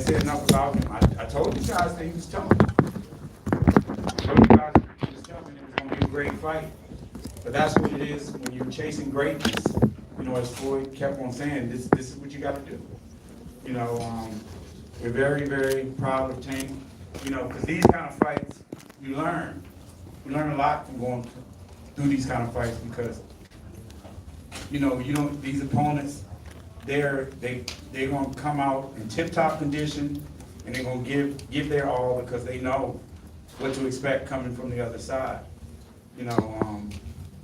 can't say enough about him. I told you guys that he was tough. I told you guys that he was tough and it was gonna be a great fight. But that's what it is when you're chasing greatness. You know, as Floyd kept on saying, this is what you gotta do. You know, we're very, very proud of Tank. You know, because these kind of fights, you learn. You learn a lot from going through these kind of fights because, you know, these opponents, they're gonna come out in tip-top condition and they're gonna give their all because they know what to expect coming from the other side. You know,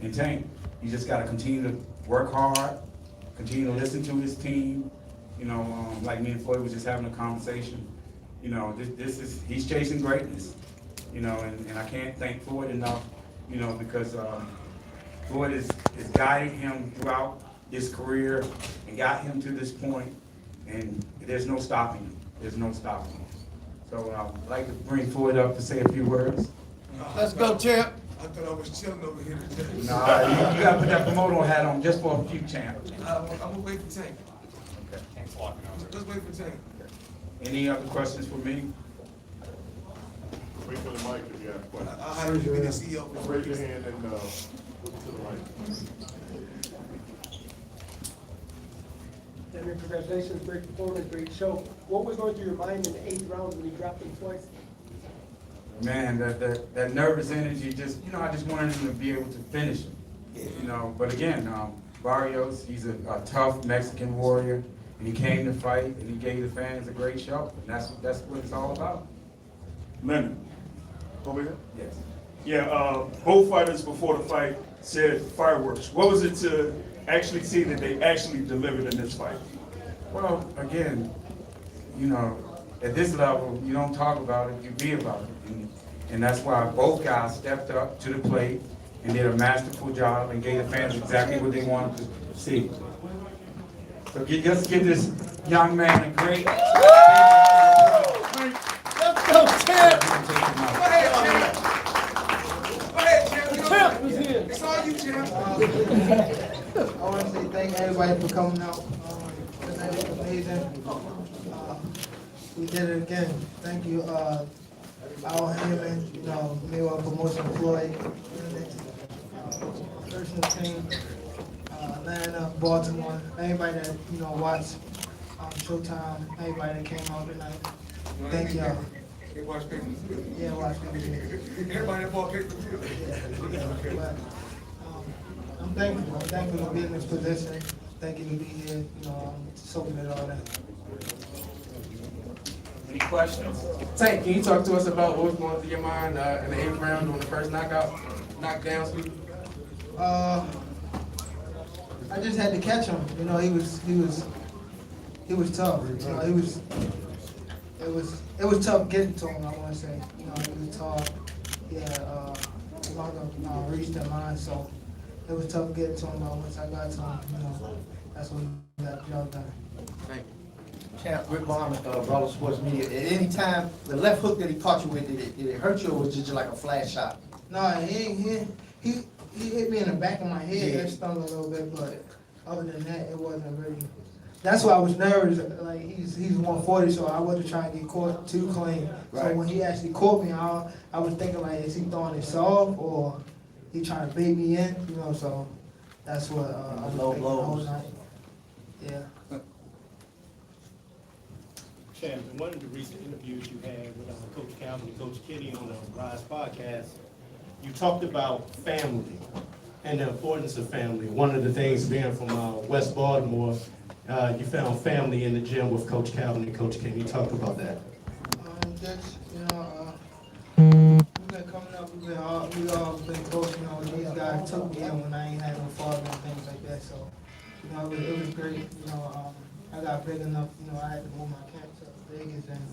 and Tank, you just gotta continue to work hard, continue to listen to his team. You know, like me and Floyd was just having a conversation. You know, he's chasing greatness. You know, and I can't thank Floyd enough, you know, because Floyd is guiding him throughout his career and got him to this point, and there's no stopping him. There's no stopping him. So I'd like to bring Floyd up to say a few words. Let's go, champ. I thought I was chilling over here today. Nah, you gotta put that promoter hat on just for a few champs. I'm gonna wait for Tank. Okay. Let's wait for Tank. Any other questions for me? Wait for the mic if you have questions. I'll have you be the CEO. Raise your hand and look to the mic. Gentlemen, congratulations, great performance, great show. What was going through your mind in the 8th round when you dropped him twice? Man, that nervous energy, just, you know, I just wanted him to be able to finish him. You know, but again, Barrios, he's a tough Mexican warrior, and he came to fight, and he gave the fans a great show, and that's what it's all about. Leonard, over here? Yes. Yeah, both fighters before the fight said fireworks. What was it to actually see that they actually delivered in this fight? Well, again, you know, at this level, you don't talk about it, you be about it. And that's why both guys stepped up to the plate and did a masterful job and gave the fans exactly what they wanted to see. So let's give this young man a great. Let's go, champ. Go ahead, champ. Go ahead, champ. Champ was here. It's all you, champ. I want to say thank everybody for coming out. Tonight is amazing. We did it again. Thank you, Al Heyman, you know, Mayweather Promotion, Floyd, personal team, Atlanta, Baltimore, everybody that, you know, watched Showtime, everybody that came out tonight. Thank y'all. They watch pay-per-view. Yeah, watch me. Everybody that bought pay-per-view. But, I'm thankful. I'm thankful to be in this position. Thank you to be here, you know, soaking it all in. Any questions? Tank, can you talk to us about what was going through your mind in the 8th round during the first knockdown sweep? I just had to catch him. You know, he was tough. You know, it was tough getting to him. I want to say, you know, he was tough. Yeah, reached the line, so it was tough getting to him. But once I got to him, you know, that's when we got the job done. Thank you. Champ, Rick Barnes, Barrios Sports Media. At any time, the left hook that he caught you with, did it hurt you or was it just like a flash shot? No, he hit me in the back of my head. That stung a little bit, but other than that, it wasn't really. That's why I was nervous. Like he's 140, so I wasn't trying to get caught too clean. Right. So when he actually caught me, I was thinking like, is he throwing it soft or he trying to bait me in? You know, so that's what I was Low thinking the whole blows. night. Yeah. Champ, in one of the recent interviews you had with Coach Calvin and Coach Kitty on the Rise podcast, you talked about family and the importance of family. One of the things being from West Baltimore, you found family in the gym with Coach Calvin and Coach Kitty. Can you talk about that? Just, you know, we've been coming up, we all been close, you know, these guys took me in when I ain't had no father and things like that, so, you know, it was great, you know, I got big enough, you know, I had to move my camp to Vegas and,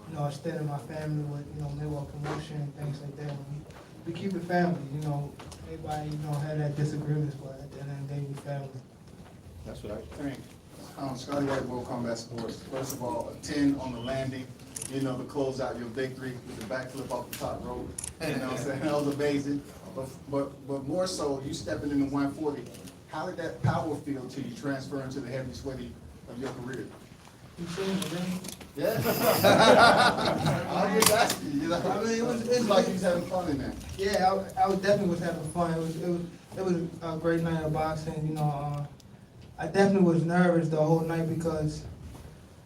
you know, extended my family with, you know, Mayweather Promotion and things like that. We keep it family, you know, everybody, you know, had that disagreements, but at the end of the day, we family. That's what I Thank you. Scotty White, World Combat Sports. First of all, a 10 on the landing, you know, to close out your victory with the backflip off the top rope. You know what I'm saying? That was amazing. But more so, you stepping into 140, how did that power feel to you transferring to the heavy sweaty of your career? You see me, Yeah? I'm just asking you, you know? I mean, It's it's like he's having fun in there. Yeah, I definitely was having fun. It was a great night of boxing. You know, I definitely was nervous the whole night because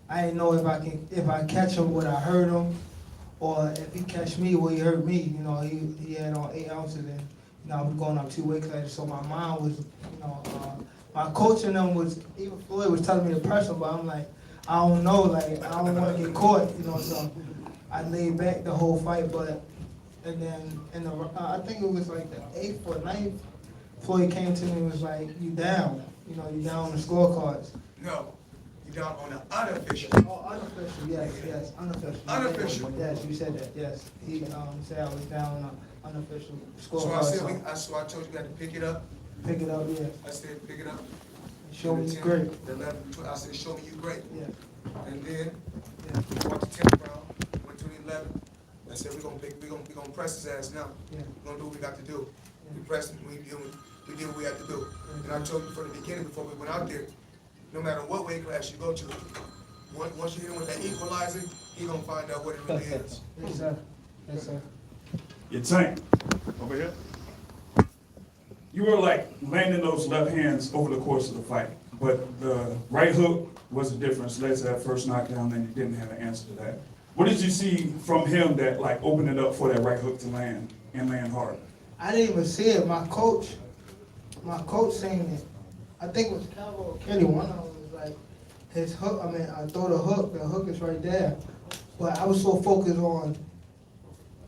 I didn't know if I catch him would I hurt him, or if he catch me would he hurt me. You know, he had on 8 ounces and you know I was going up 2 weight classes, so my mind was my coach and them was even Floyd was telling me to press him, but I'm like I don't know, like I don't want to get caught. You know, so I laid back the whole fight, but. And then, I think it was like the 8th or 9th, Floyd came to me and was like, you down. You know, you down on the scorecards. No, you down on the unofficial. Oh, unofficial, yes, unofficial. Unofficial. Yes, you said that, yes. He said I was down on the unofficial scorecard. So I told you got to pick it up. Pick it up, yeah. I said, pick it up. Show me you great. The 11, I said, show me you great. Yeah. And then, Yeah. we walked the 10th round, went to the 11th. I said, we're gonna press his ass now. Yeah. We're gonna do what we got to do. We pressed him, we did what we had to do. And I told you from the beginning, before we went out there, no matter what weight class you go to, once you hit him with that equalizer, he gonna find out what it really is. Yes, sir. Yes, sir. Your tank, over here. You were like landing those left hands over the course of the fight, but the right hook was the difference. Led to that first knockdown, and you didn't have an answer to that. What did you see from him that like opened it up for that right hook to land and land hard? I didn't even see it. My coach saying it. I think it was Calvo or Kenny. One of them was like, his hook. I mean, I throw the hook is right there. But I was so focused on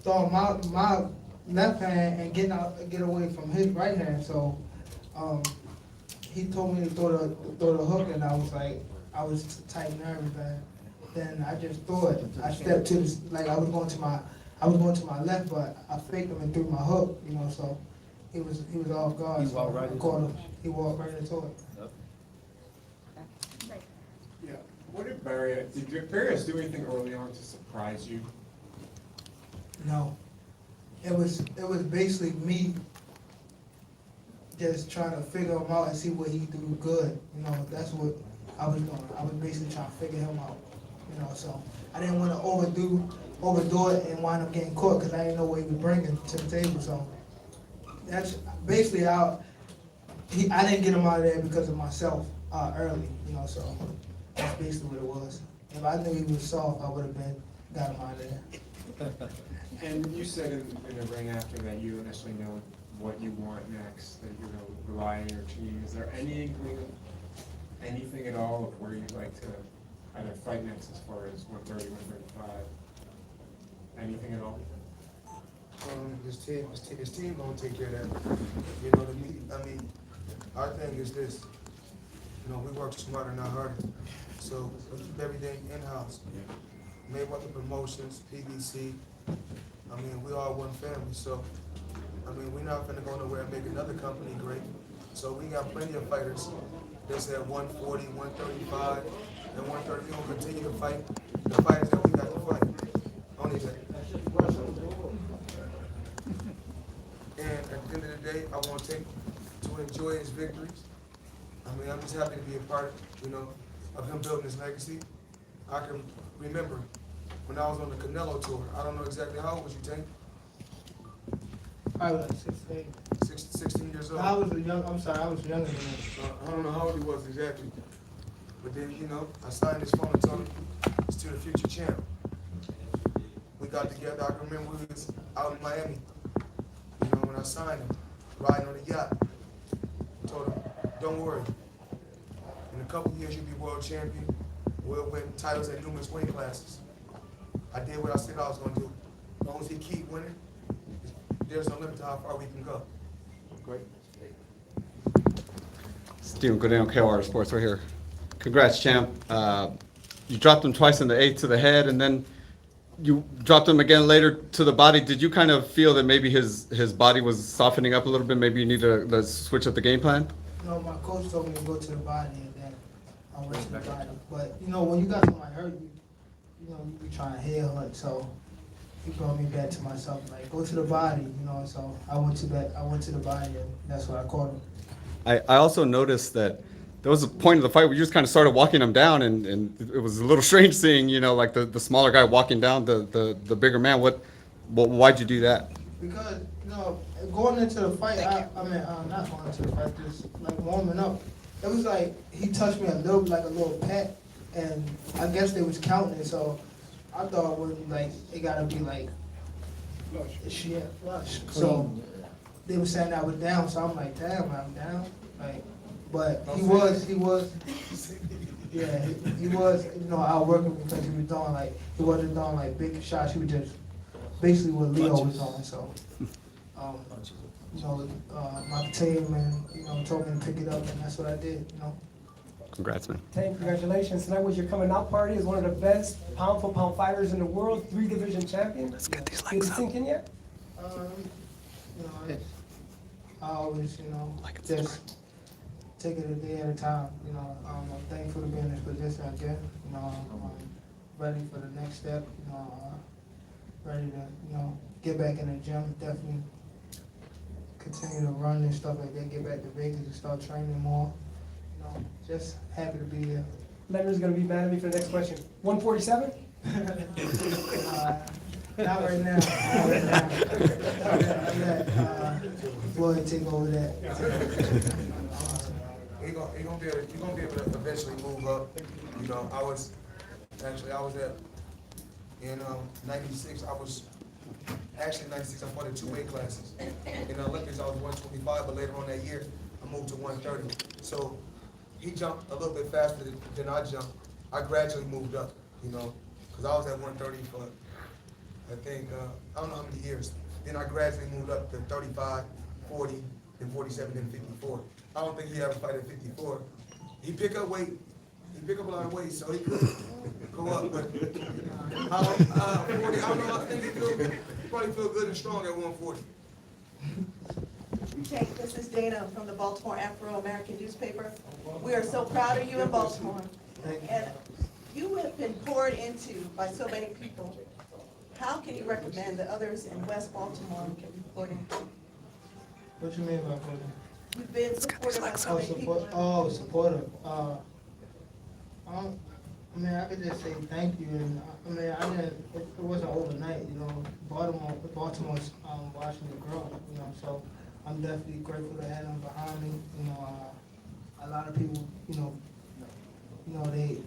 throwing my left hand and get away from his right hand. So he told me to throw the hook, and I was tight nervous, man. Then I just threw it. I stepped to I was going to my left, but I faked him and threw my hook, you know, so he was off guard. He walked right into it. He walked right into it. Yeah. What did Barrios do anything early on to surprise you? No. It was basically me just trying to figure him out and see what he do good. You know, that's what I was doing. I was basically trying to figure him out. You know, so I didn't want to overdo it and wind up getting caught because I didn't know what he was bringing to the table. So that's basically how I didn't get him out of there because of myself early. You know, so that's basically what it was. If I knew he was soft, I would have got him out of there. And you said in the ring after that you don't necessarily know what you want next, that you're going to rely on your team. Is there any inkling of anything at all of where you'd like to either fight next as far as 130, 135? Anything at all? His team gonna take care of that. You know, I mean, our thing is this. You know, we work smarter, not harder. So we keep everything in-house. Mayweather Promotions, PBC. I mean, we all one family. So, I mean, we're not gonna go nowhere and make another company great. So we got plenty of fighters that's at 140, 135. And 130, we're gonna continue to fight the fighters that we got to fight. Only that. And at the end of the day, I want to enjoy his victories. I mean, I'm just happy to be a part, of him building his legacy. I can remember when I was on the Canelo tour. I don't know exactly how old was you, Tank? I was like 16. 16 years old. I was younger than that. I don't know how old he was exactly. But then, I signed his phone and told him, it's to the future champ. We got together. I can remember we was out in Miami. When I signed him, riding on a yacht. I told him, don't worry. In a couple years, you'll be world champion. We'll win titles at numerous weight classes. I did what I said I was going to do. As long as he keep winning, there's no limit to how far we can go. Great. Stephen Godin, KOR Sports, right here. Congrats, champ. You dropped him twice in the 8th to the head, and then you dropped him again later to the body. Did you kind of feel that maybe his body was softening up a little bit? Maybe you need to switch up the game plan? No, my coach told me to go to the body, and then I went to the body. But when you got somebody hurt, you be trying to heal it. So he brought me back to myself, like go to the body, So I went to the body, and that's what I called him. I also noticed that there was a point of the fight where you just kind of started walking him down, and it was a little strange seeing, you know, like the smaller guy walking down the bigger man. Why'd you do that? Because, you know, going into the fight, not going into the fight, just like warming up, it was like he touched me a little pet, and I guess they was counting it, so I thought when like it gotta be like flush. So they were saying I was down, so I'm like, damn, I'm down. Like, but he was, yeah, he was, you know, out working because he was doing like, he wasn't doing like big shots. He was just basically what Leo was doing. So, you know, my team and you know told me to pick it up, and that's what I did. You know. Congrats, man. Tank, congratulations. Tonight was your coming out party as one of the best pound-for-pound fighters in the world, 3-division champion. Let's get these legs up. Did it sink in yet? You know, I always, you know, just take it a day at a time. You know, I'm thankful to be in this position again. You know, I'm ready for the next step. You know, ready to, you know, get back in the gym. Definitely continue to run and stuff like that. Get back to Vegas and start training more. You know, just happy to be here. Leonard's gonna be mad at me for the next question. 147? Not right now. Not right now. I let Floyd take over that. You're gonna be able to eventually move up. You know, I was at in 96. I was actually 96. I fought in 2 weight classes. In the Olympics, I was 125, but later on that year, I moved to 130. So he jumped a little bit faster than I jumped. I gradually moved up, you know, because I was at 130 for, I think, I don't know how many years. Then I gradually moved up to 35, 40, then 47, then 54. I don't think he ever fight at 54. He pick up weight. He pick up a lot of weight, so he could go up. But 40, I don't know. I think he probably feel good and strong at 140. Okay, this is Dana from the Baltimore Afro-American newspaper. We are so proud of you in Baltimore. And you have been poured into by so many people. How can you recommend that others in West Baltimore can be poured into? What you mean by poured in? You've been supported by so many people. Supportive. I mean, I could just say thank you, and I mean, it wasn't overnight, you know. Baltimore's watching it grow, you know. So I'm definitely grateful to have them behind me. You know, a lot of people, you know, they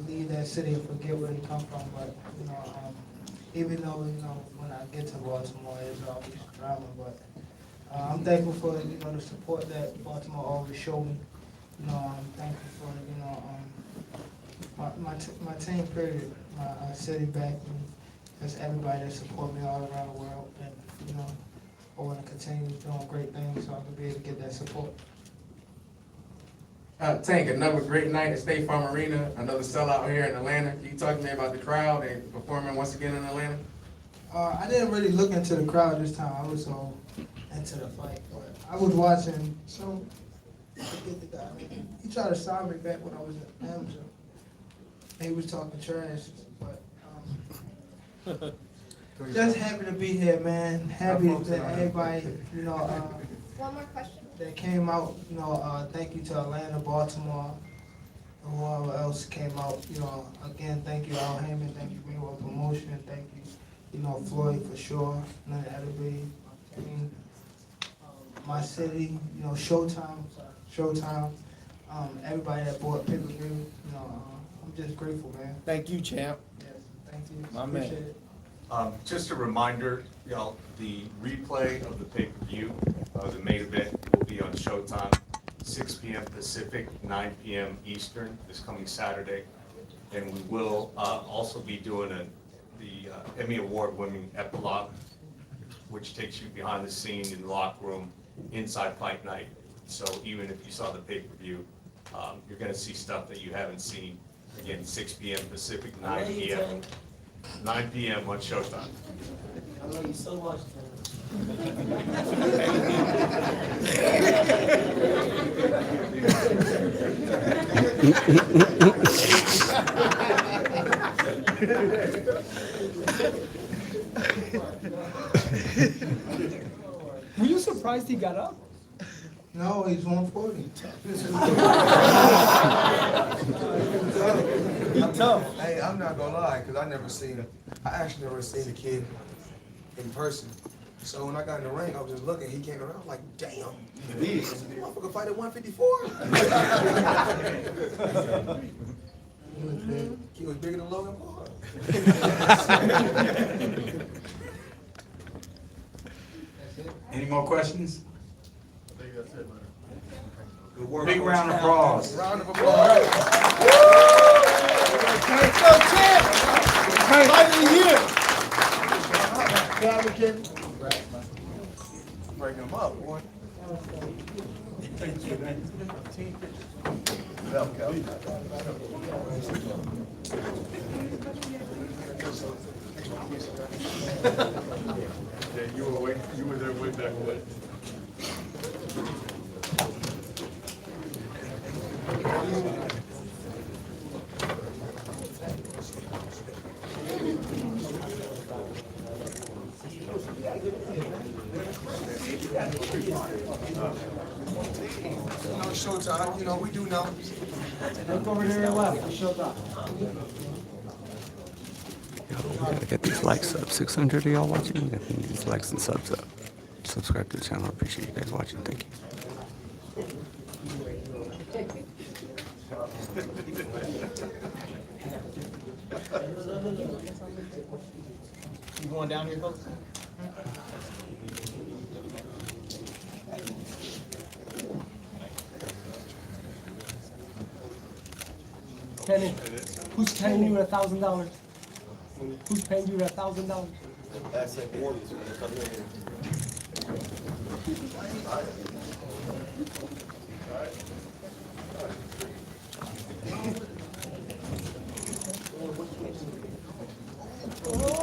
leave that city and forget where they come from. But you know, even though you know when I get to Baltimore, there's always drama, but. I'm thankful for you know the support that Baltimore always showed me. You know, I'm thankful for you know my team period, my city back, and just everybody that support me all around the world, and you know I want to continue doing great things so I can be able to get that support. Tank, another great night at State Farm Arena, another sellout here in Atlanta. Can you talk to me about the crowd and performing once again in Atlanta? I didn't really look into the crowd this time. I was so into the fight, but I was watching some. I forget the guy. He tried to sign me back when I was at Amazon. He was talking trash, but just happy to be here, man. Happy that everybody, you know. One more question. That came out, you know. Thank you to Atlanta, Baltimore, and whoever else came out. You know, again, thank you, Al Heyman. Thank you, Mayweather Promotion. Thank you, you know, Floyd for sure. None of Eddie. I mean, my city, you know, Showtime, everybody that bought pay-per-view, you know, I'm just grateful, man. Thank you, champ. Yes, thank you. My man. Appreciate it. Just a reminder, you know, the replay of the pay-per-view, the main event will be on Showtime, 6 p.m. Pacific, 9 p.m. Eastern, this coming Saturday. And we will also be doing the Emmy Award-winning epilogue, which takes you behind the scene in the locker room, inside fight night. So even if you saw the pay-per-view, you're gonna see stuff that you haven't seen. Again, 6 p.m. Pacific, 9 p.m. 9 p.m. on Showtime. I love you so much, Were you surprised he got up? No, he's 140. Hey, I'm not gonna lie, because I actually never seen the kid in person. So when I got in the ring, I was just looking, he came around, I'm like, damn. This motherfucker fight at 154? He was bigger than Logan Paul. Any more questions? I think that's it, man. Good work. Big round of applause. Round of applause. Let's go, champ! Fight of the year! Breaking them up, boy. Yeah, you were there way back when. Showtime, we do know. Look over there left, shut up. Gotta get these likes up. 600 of y'all watching. Get these likes and subs up. Subscribe to the channel. I appreciate you guys watching. Thank you. You going down here, folks? Kenny, who's paying you $1,000? Who's paying you $1,000? That's it.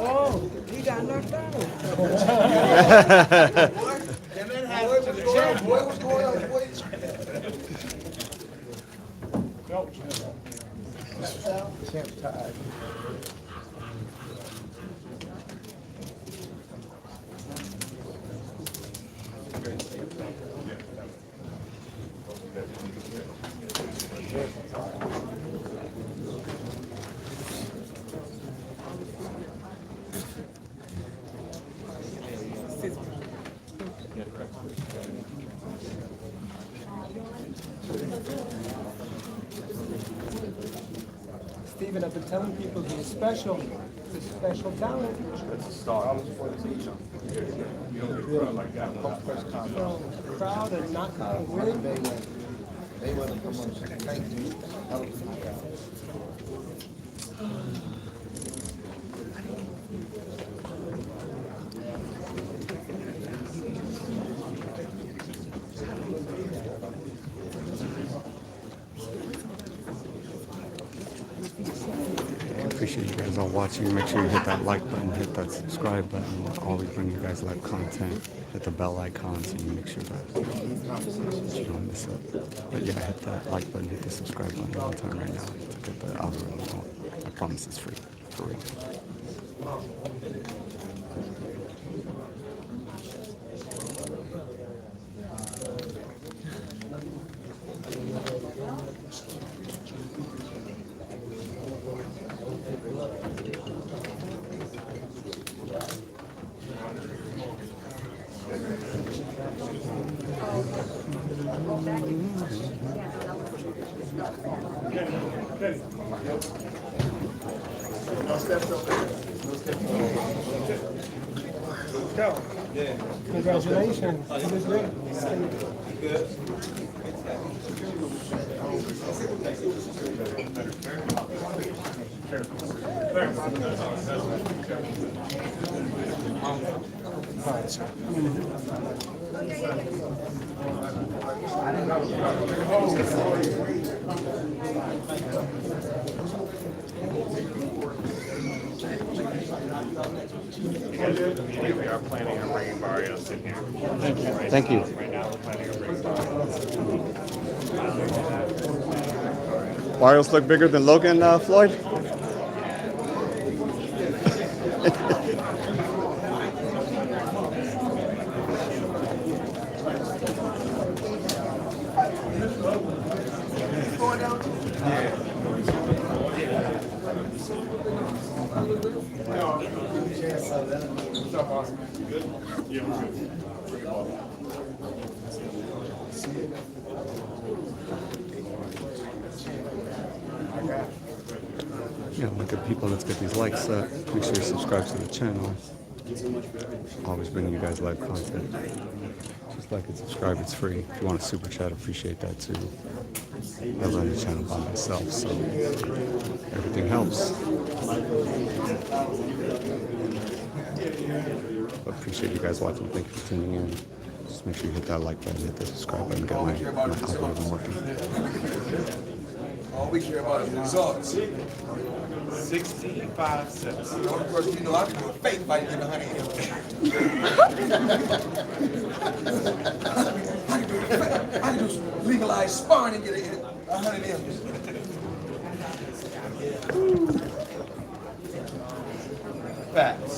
Oh, he got knocked out. Boy, what's going on, boy? Stephen, I've been telling people he's special. He's a special talent. So, crowd and not gonna win. They wasn't promotion. Thank you. I appreciate you guys all watching. Make sure you hit that like button, hit that subscribe button. We'll always bring you guys live content. Hit the bell icon so you make sure that you don't miss it. But yeah, hit that like button, hit the subscribe button all the time right now to get the algorithm going. I promise it's free. For real. Congratulations. It was great. We are planning on bringing Barrios in here. Thank you. Right now, we're planning on bringing Barrios. Barrios look bigger than Logan, Floyd? What's up, Austin? Good? Yeah, we're good. Yeah, my good people, let's get these likes up. Make sure you subscribe to the channel. Always bringing you guys live content. Just like and subscribe, it's free. If you want to super chat, appreciate that too. I run the channel by myself, so everything helps. Appreciate you guys watching. Thank you for tuning in. Just make sure you hit that like button, hit the subscribe button, get my algorithm working. All we care about is results. 65 cents. Of course, you know I can do a fake fight and get 100 M's. I can do legalized sparring and get 100 M's. Facts.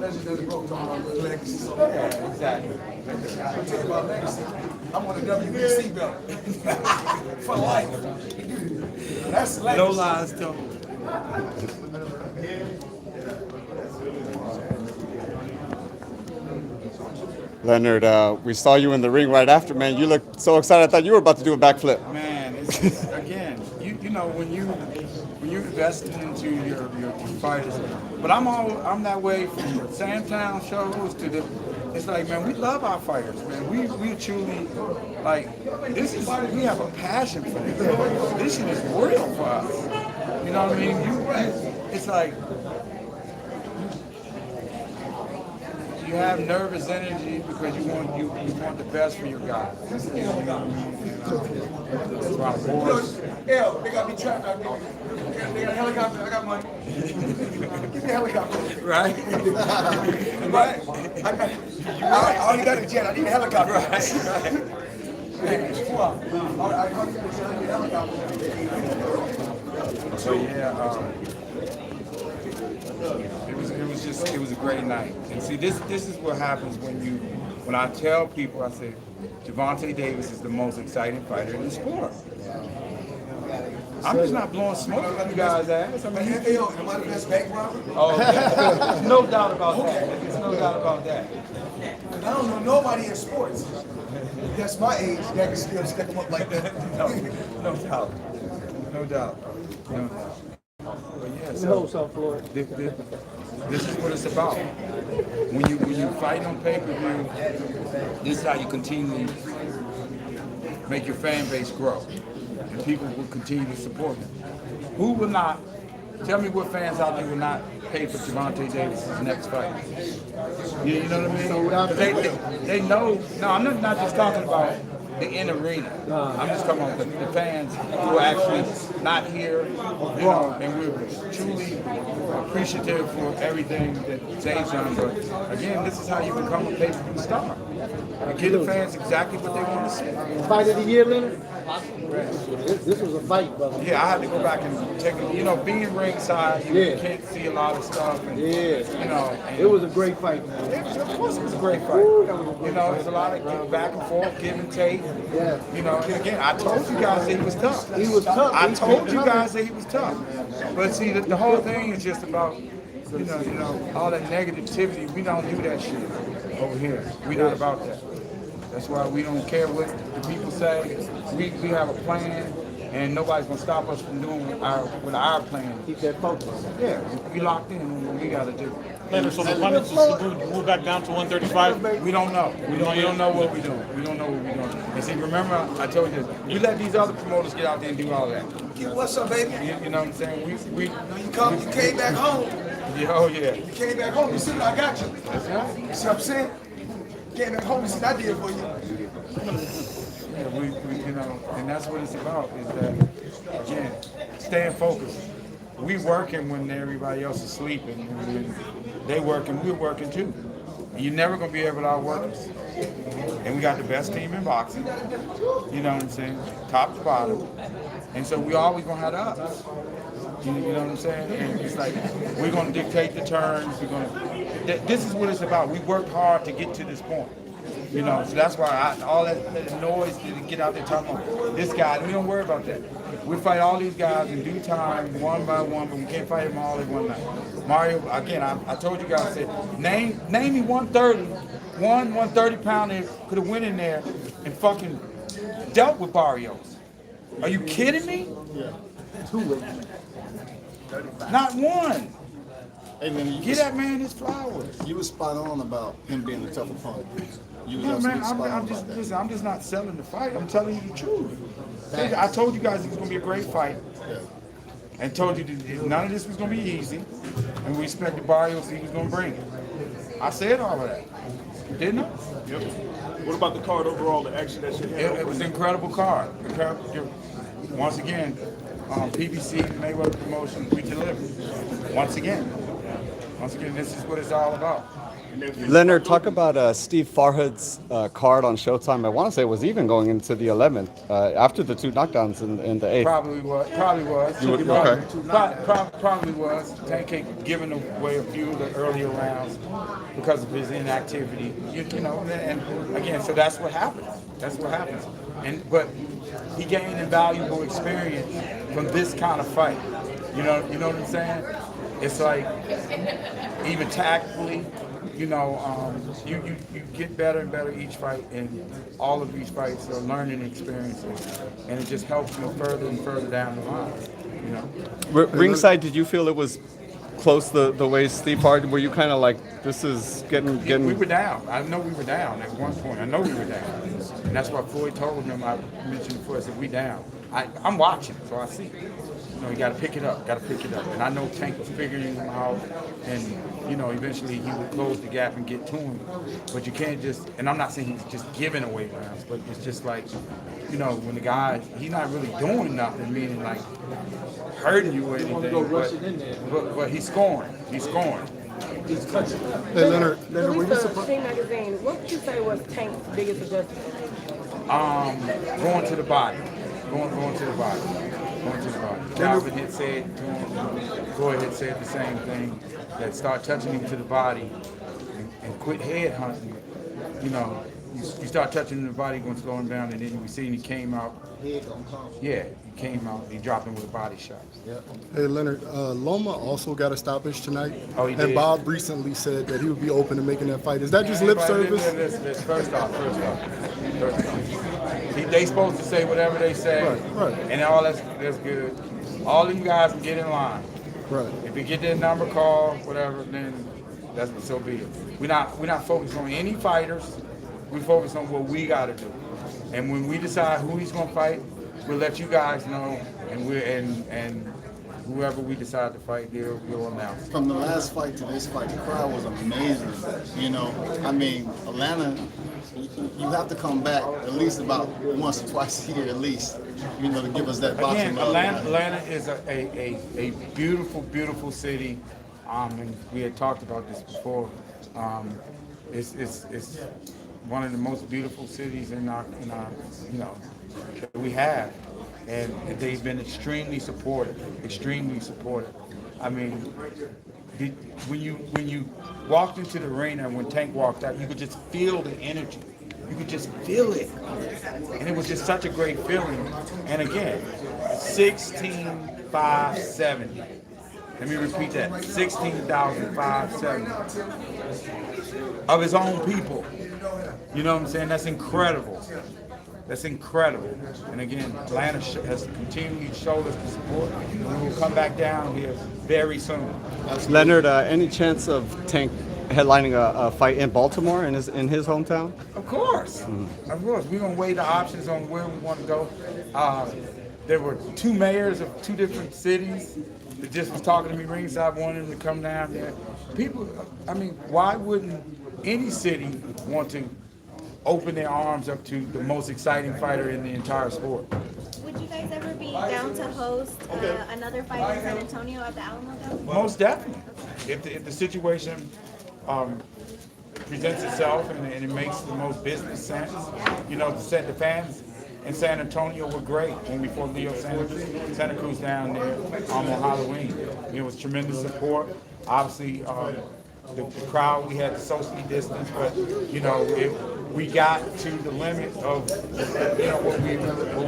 That's just the broke talking about legacy. Yeah, exactly. I'm tell you about legacy. I'm on a WBC belt for life. That's legacy. No lies told. Leonard, we saw you in the ring right after, man. You looked so excited. I thought you were about to do a backflip. Man, it's again, you know when you invested into your fighters, but I'm that way from the Sandtown shows to the. It's like, man, we love our fighters, man. We truly like this is we have a passion for this. This shit is real for us. You know what I mean? It's like you have nervous energy because you want the best for your guys. You know, that's why boys. Yeah, they got me trapped out there. They got a helicopter. I got money. Give me a helicopter. Right? Right. I only got a jet. I need a helicopter. Right. So yeah, it was a great night. And see, this is what happens when I tell people, I say, Gervonta Davis is the most exciting fighter in the sport. I'm just not blowing smoke up you guys' ass. I mean, Am I the best bank robber? oh, yeah. No doubt about that. There's no doubt about that. I don't know nobody in sports. That's my age that can still step them up like that. No doubt. No doubt. No doubt. But yeah, so this is what it's about. When you fight on pay-per-view, this is how you continually make your fan base grow. And people will continue to support you. Who will not, tell me what fans out there will not pay for Gervonta Davis' next fight? You know what I mean? They know, no, I'm not just talking about the in arena. I'm just talking about the fans who are actually not here, you know, and we're truly appreciative for everything that Zane's done. But again, this is how you become a pay-per-view star. You give the fans exactly what they want to see. Fight of the year, Leonard? This was a fight, brother. Yeah, I had to go back and take it. You know, being ringside, you can't see a lot of stuff. And, you know, and It was a great fight, man. of course, it was a great fight. You know, there's a lot of back and forth, give and take. Yeah. You know, and again, I told you guys that he was tough. He was tough. I told you guys that he was tough. But see, the whole thing is just about, you know, all that negativity. We don't do that shit over here. We're not about that. That's why we don't care what the people say. We have a plan, and nobody's gonna stop us from doing what our plan is. Keep that focus. Yeah, we locked in on what we gotta do. Leonard, so the pundits move back down to 135? We don't know. We don't know what we're doing. We don't know what we're doing. And see, remember, I told you, we let these other promoters get out there and do all that. What's up, baby? You know what I'm saying? You came back home. Yeah, oh yeah. You came back home. You see what I got you. That's right. You see what I'm saying? Came back home. You see what I did for you. Yeah, we you know, and that's what it's about. Is that again, staying focused. We working when everybody else is sleeping. And when they working, we're working too. And you're never gonna be able to outwork us. And we got the best team in boxing. You know what I'm saying? Top to bottom. And so we always gonna have the ups. You know what I'm saying? And it's like we're gonna dictate the terms. We're gonna. This is what it's about. We worked hard to get to this point. You know, so that's why all that noise to get out there talking about this guy, we don't worry about that. We fight all these guys in due time, one by one, but we can't fight them all in one night. Mario, again, I told you guys, I said, name me 130-pounder could have went in there and fucking dealt with Barrios. Are you kidding me? Yeah. Not one. Hey, man, Give that man his flowers. you was spot on about him being a tough opponent. You was No, man, absolutely spot on I'm just about that. listen. I'm just not selling the fight. I'm telling you the truth. I told you guys it was gonna be a great fight, Yeah. and told you that none of this was gonna be easy, and we expected Barrios he was gonna bring it. I said all of that, didn't I? Yep. What about the card overall, the action that you had? It was an incredible card. Once again, PBC Mayweather Promotion, we delivered. Once again, this is what it's all about. Leonard, talk about Steve Farhad's card on Showtime. I want to say it was even going into the 11th after the 2 knockdowns in the 8th. Probably was. Okay. Probably was. Tank giving away a few of the earlier rounds because of his inactivity. You know, and again, so that's what happens. That's what happens. But he gained invaluable experience from this kind of fight. You know what I'm saying? It's like even tactically. You know, you get better and better each fight, and all of these fights are learning experiences, and it just helps you further and further down the line. You know. Ringside, did you feel it was close the way Steve Farhad? Were you kind of like, this is getting? We were down. I know we were down at one point. I know we were down, and that's why Floyd told him. I mentioned before. I said we down. I'm watching, so I see. You know, you got to pick it up. And I know Tank was figuring him out, and you know, eventually he would close the gap and get to him. But you can't just. And I'm not saying he's just giving away rounds, but it's just like, you know, when the guy, he's not really doing nothing, meaning like hurting you or anything, but he's scoring. He's scoring. Hey, Leonard, were you surprised? Magazine, what would you say was Tank's biggest adjustment? Going to the body. Going to the body. Calvin had said to him, Floyd had said the same thing, that start touching him to the body and quit head hunting. You know, you start touching him to the body, you're going to slow him down, and then we seen he came out. Yeah, he came out, he dropped him with a body shot. Hey, Leonard, Loma also got a stoppage tonight. Oh, he and did? Bob recently said that he would be open to making that fight. Is that just lip service? Listen, first off. They supposed to say whatever they say, right. And all that's good. All them guys can get in line. Right. If you get their number call, whatever, then that's so be it. We're not focused on any fighters. We focus on what we got to do. And when we decide who he's gonna fight, we'll let you guys know, and whoever we decide to fight, we'll announce. From the last fight to this fight, the crowd was amazing. You know, I mean, Atlanta, you have to come back at least about once or twice a year at least, you know, to give us that boxing. Again, Atlanta is a beautiful, beautiful city, and we had talked about this before. It's one of the most beautiful cities in our you know, that we have, and they've been extremely supportive. I mean, when you walked into the arena and when Tank walked out, you could just feel the energy. You could just feel it. And it was just such a great feeling. And again, 16,570. Let me repeat that, 16,570 of his own people. You know what I'm saying? That's incredible. That's incredible. And again, Atlanta has continued to show us the support. And we will come back down here very soon. Leonard, any chance of Tank headlining a fight in Baltimore in his hometown? Of course. Of course. We're going to weigh the options on where we want to go. There were 2 mayors of 2 different cities that just was talking to me ringside, wanting to come down there. People, I mean, why wouldn't any city want to open their arms up to the most exciting fighter in the entire sport? Would you guys ever be down to host another fight in San Antonio at the Alamo Dome? Most definitely. If the situation presents itself and it makes the most business sense, you know, the fans in San Antonio were great when we fought Leo Santa Cruz down there on Halloween. It was tremendous support. Obviously, the crowd, we had to socially distance, but, you know, we got to the limit of, you know, what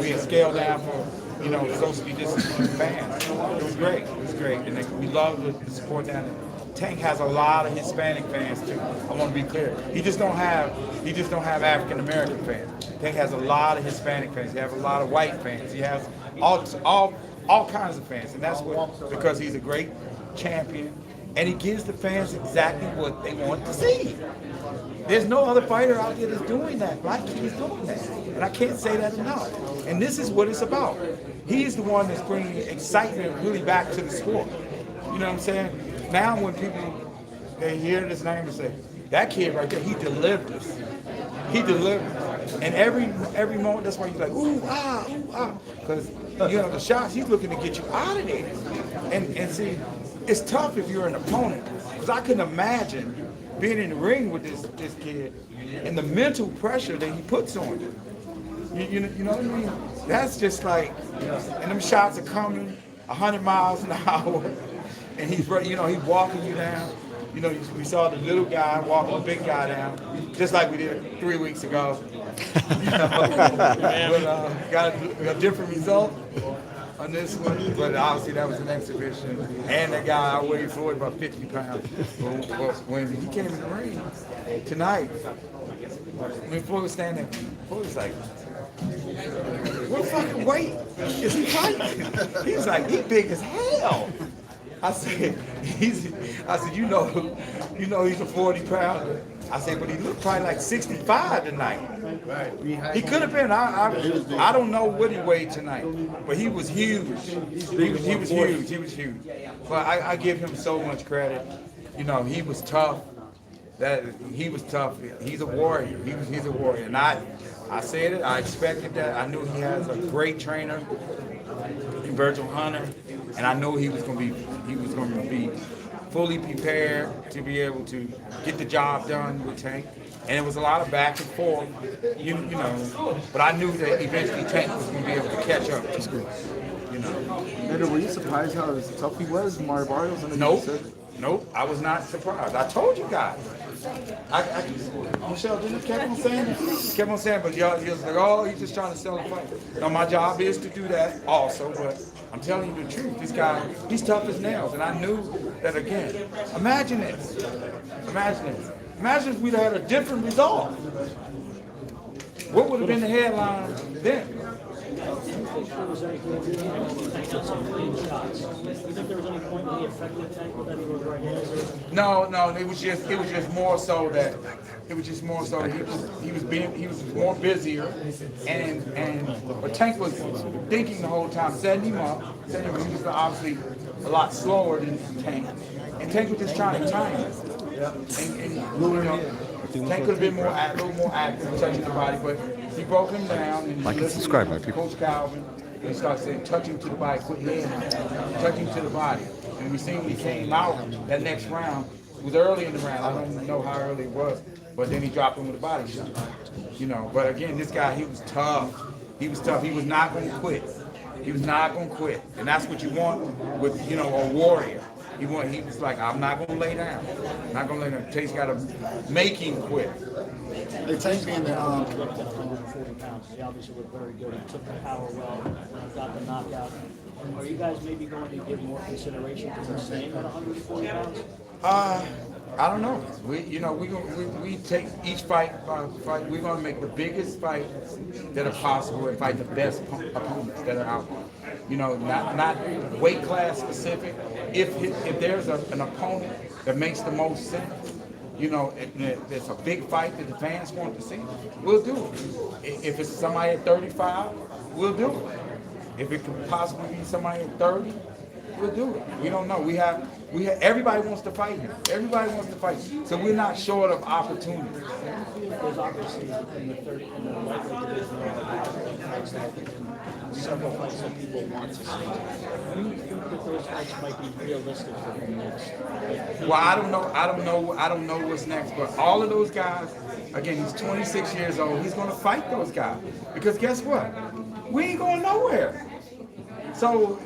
we had scaled down for, you know, socially distancing fans. It was great. It was great. And we love the support down there. Tank has a lot of Hispanic fans too. I want to be clear. He just don't have African American fans. Tank has a lot of Hispanic fans. He has a lot of white fans. He has all kinds of fans, and that's what, because he's a great champion, and he gives the fans exactly what they want to see. There's no other fighter out there that's doing that. Black Kid is doing that, and I can't say that enough. And this is what it's about. He's the one that's bringing excitement really back to the sport. You know what I'm saying? Now when people, they hear this name and say, that kid right there, he delivers. He delivers. And every moment, that's why you're like, ooh, ah. Because, you know, the shots, he's looking to get you out of there. And see, it's tough if you're an opponent. Because I couldn't imagine being in the ring with this kid and the mental pressure that he puts on you. You know what I mean? That's just like, and them shots are coming 100 miles an hour. And he's, you know, he's walking you down. You know, we saw the little guy walking the big guy down, just like we did 3 weeks ago. You know, but got a different result on this one. But obviously that was an exhibition. And that guy, I weighed Floyd about 50 pounds. But when he came in the ring tonight, when Floyd was standing there, Floyd was like, what fucking weight is he fighting? He was like, he big as hell. I said, you know he's a 40-pounder. I said, but he looked probably like 65 tonight. He could have been. I don't know what he weighed tonight, but he was huge. He was huge. But I give him so much credit. You know, he was tough. He was tough. He's a warrior. He's a warrior. And I said it. I expected that. I knew he has a great trainer, Virgil Hunter, and I knew he was going to be fully prepared to be able to get the job done with Tank. And it was a lot of back and forth, you know. But I knew that eventually Tank was going to be able to catch up. You know. Nader, were you surprised how tough he was, Mario Barrios? Nope. I was not surprised. I told you guys. Michelle, didn't you keep on saying it? Kept on saying, but y'all was like, oh, he's just trying to sell a fight. No, my job is to do that also, but I'm telling you the truth. This guy, he's tough as nails, and I knew that again. Imagine this. Imagine if we'd had a different result. What would have been the headline then? No, it was just more so that he was more busier, but Tank was thinking the whole time, setting him up. He was obviously a lot slower than Tank, and Tank was just trying to time him. And you know, Tank could have been a little more active, touching the body, but he broke him down. And Like and subscribe, my people. Coach Calvin, he started saying, touching to the body, quit hitting him, touching to the body. And we seen when he came out that next round, it was early in the round, I don't know how early it was, but then he dropped him with a body shot. You know, but again, this guy, he was tough. He was not going to quit. And that's what you want with, you know, a warrior. He was like, I'm not going to lay down. Tank's got to make him quit. Hey, Tank being the 140 pounds. He obviously looked very good. He took the power well, got the knockout. Are you guys maybe going to give more consideration to the same at 140 pounds? I don't know. We take each fight. We're going to make the biggest fights that are possible and fight the best opponents that are out there. You know, not weight class specific. If there's an opponent that makes the most sense, you know, it's a big fight that the fans want to see, we'll do it. If it's somebody at 35, we'll do it. If it could possibly be somebody at 30, we'll do it. We don't know. We have everybody wants to fight him. Everybody wants to fight. So we're not short of opportunities. There's obviously in the lightweight division several fights that people want to see. Do you think that those fights might be realistic for him next? Well, I don't know what's next, but all of those guys, again, he's 26 years old. He's going to fight those guys because guess what? We ain't going nowhere. So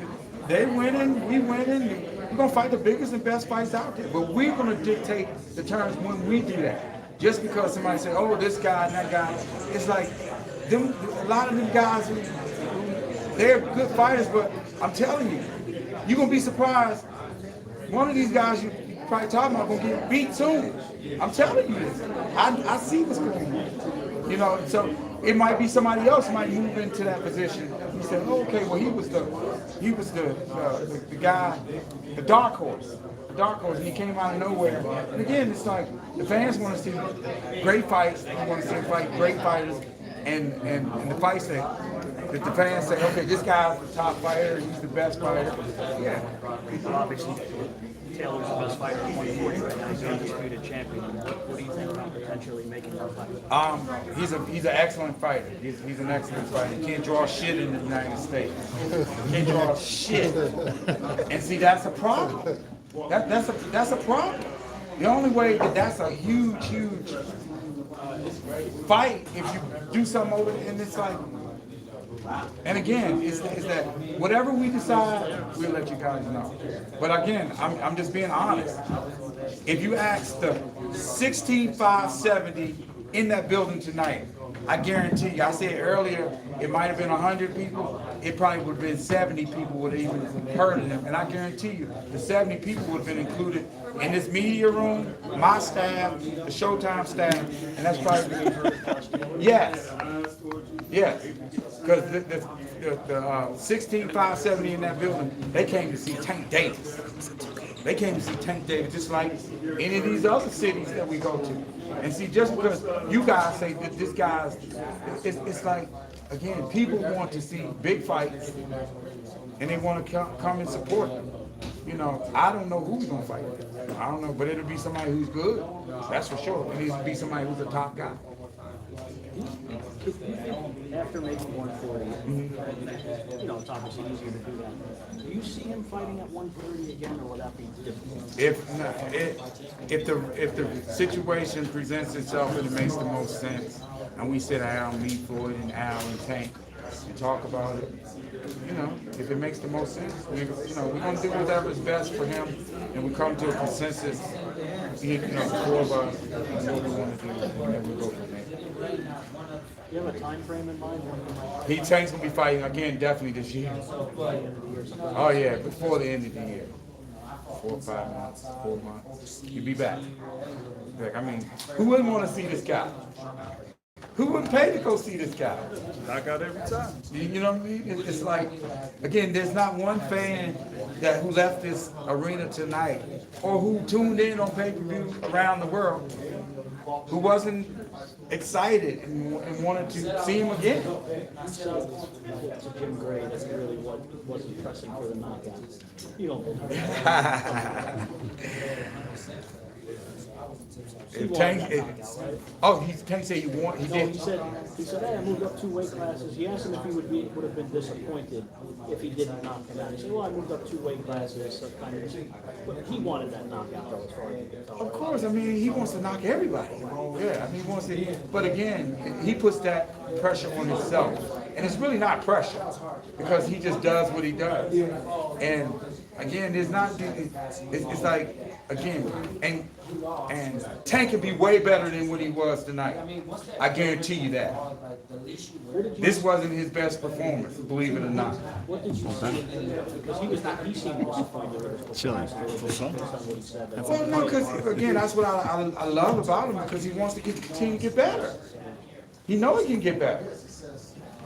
they winning, we winning. We're gonna fight the biggest and best fights out there, but we're gonna dictate the terms when we do that. Just because somebody say, oh, this guy and that guy, it's like them. A lot of them guys, they're good fighters, but I'm telling you, you're gonna be surprised. One of these guys you probably talking about gonna get beat soon. I'm telling you this. I see what's going on. You know, so it might be somebody else might move into that position. He said, oh, okay, well he was the guy, the dark horse. And he came out of nowhere. And again, it's like the fans want to see great fights. They want to see fight great fighters, and the fights that the fans say, okay, this guy's the top fighter. He's the best fighter. Yeah. Obviously, Taylor's the best fighter in 140 right now. He's an undisputed champion. What do you think about potentially making that fight? He's an excellent fighter. He's an excellent fighter. He can't draw shit in the United States. He can't draw shit. And see, that's a problem. That's a problem. The only way that's a huge fight if you do something over and it's like. And again, is that whatever we decide, we'll let you guys know. But again, I'm just being honest. If you ask the 16,570 in that building tonight, I guarantee you, I said earlier, it might have been 100 people, it probably would have been 70 people would have even heard of them. And I guarantee you, the 70 people would have been included in this media room, my staff, the Showtime staff, and that's probably, yes. Because the 16,570 in that building, they came to see Tank Davis. They came to see Tank Davis just like any of these other cities that we go to. And see, just because you guys say that this guy's, it's like, again, people want to see big fights and they want to come and support them. You know, I don't know who's going to fight. I don't know, but it'll be somebody who's good. That's for sure. It needs to be somebody who's a top guy. After making 140, you know, it's obviously easier to do that. Do you see him fighting at 130 again, or would that be difficult? If the situation presents itself and it makes the most sense, and we sit down, meet Floyd and Al and Tank, and talk about it, you know, if it makes the most sense, we're going to do whatever is best for him, and we come to a consensus, you know, the four of us, and what we want to do, and then we go from there. Do you have a time frame in mind? Tank's going to be fighting again definitely this year. Oh yeah, before the end of the year. 4 or 5 months, 4 months. He'll be back. I mean, who wouldn't want to see this guy? Who wouldn't pay to go see this guy? Knock out every time. You know what I mean? It's like, again, there's not one fan who left this arena tonight or who tuned in on pay-per-view around the world who wasn't excited and wanted to see him again. To Jim Gray, that's really what was impressing for the knockout. You don't believe Tank said he won. He did. He said, hey, I moved up 2 weight classes. He asked him if he would have been disappointed if he didn't knock him out. He said, well, I moved up 2 weight classes. So kind of, but he wanted that knockout, though, as far as you can tell. Of course, I mean, he wants to knock everybody. Yeah, I mean, he wants to. But again, he puts that pressure on himself, and it's really not pressure because he just does what he does. And again, there's not. It's like again, and Tank can be way better than what he was tonight. I guarantee you that. This wasn't his best performance, believe it or not. What did you see? Because he was not. He seemed disappointed. Chilling. Well, no, because again, that's what I love about him because he wants to continue to get better. He knows he can get better,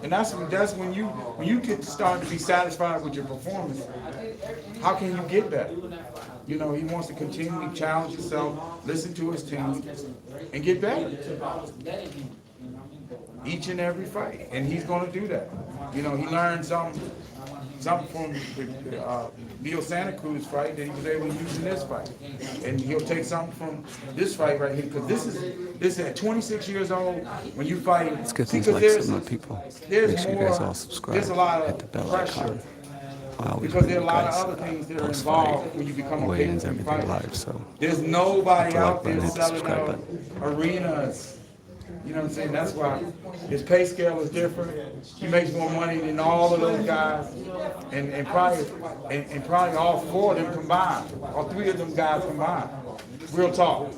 and that's when you get to start to be satisfied with your performance. How can you get better? You know, he wants to continually challenge himself, listen to his team, and get better. Each and every fight, and he's going to do that. You know, he learned something from the Leo Santa Cruz fight that he was able to use in this fight, and he'll take something from this fight right here because this is at 26 years old when you fight. It's good things like some of the people. Make sure you guys all subscribe. There's a lot hit the of bell pressure. icon. I always Because bring there are a you lot of guys other things that are post-fight involved when you become a weigh-ins, pay-per-view everything fighter. live. So There's nobody hit the out like there button, hit the selling subscribe out button. arenas You know what I'm saying? That's why his pay scale is different. He makes more money than all of those guys, and probably all four of them combined, all three of them guys combined. Real talk.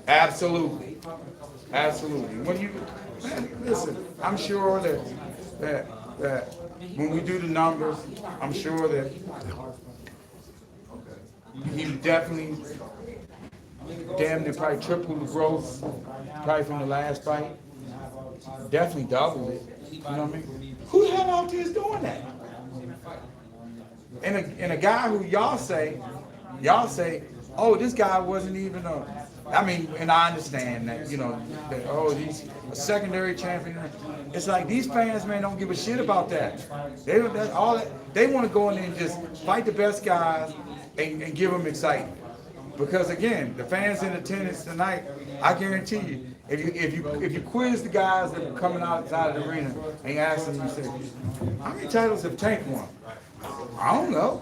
Absolutely, absolutely. When you listen, I'm sure that when we do the numbers, I'm sure that he definitely damn near probably triple the growth, probably from the last fight. Definitely doubled it. You know what I mean? Who the hell out there is doing that? And a guy who y'all say, oh, this guy wasn't even I mean, and I understand that, you know, that, oh, he's a secondary champion. It's like these fans, man, don't give a shit about that. They want to go in there and just fight the best guys and give them excitement. Because again, the fans in attendance tonight, I guarantee you, if you quiz the guys that are coming outside of the arena and you ask them, you say, how many titles have Tank won? I don't know.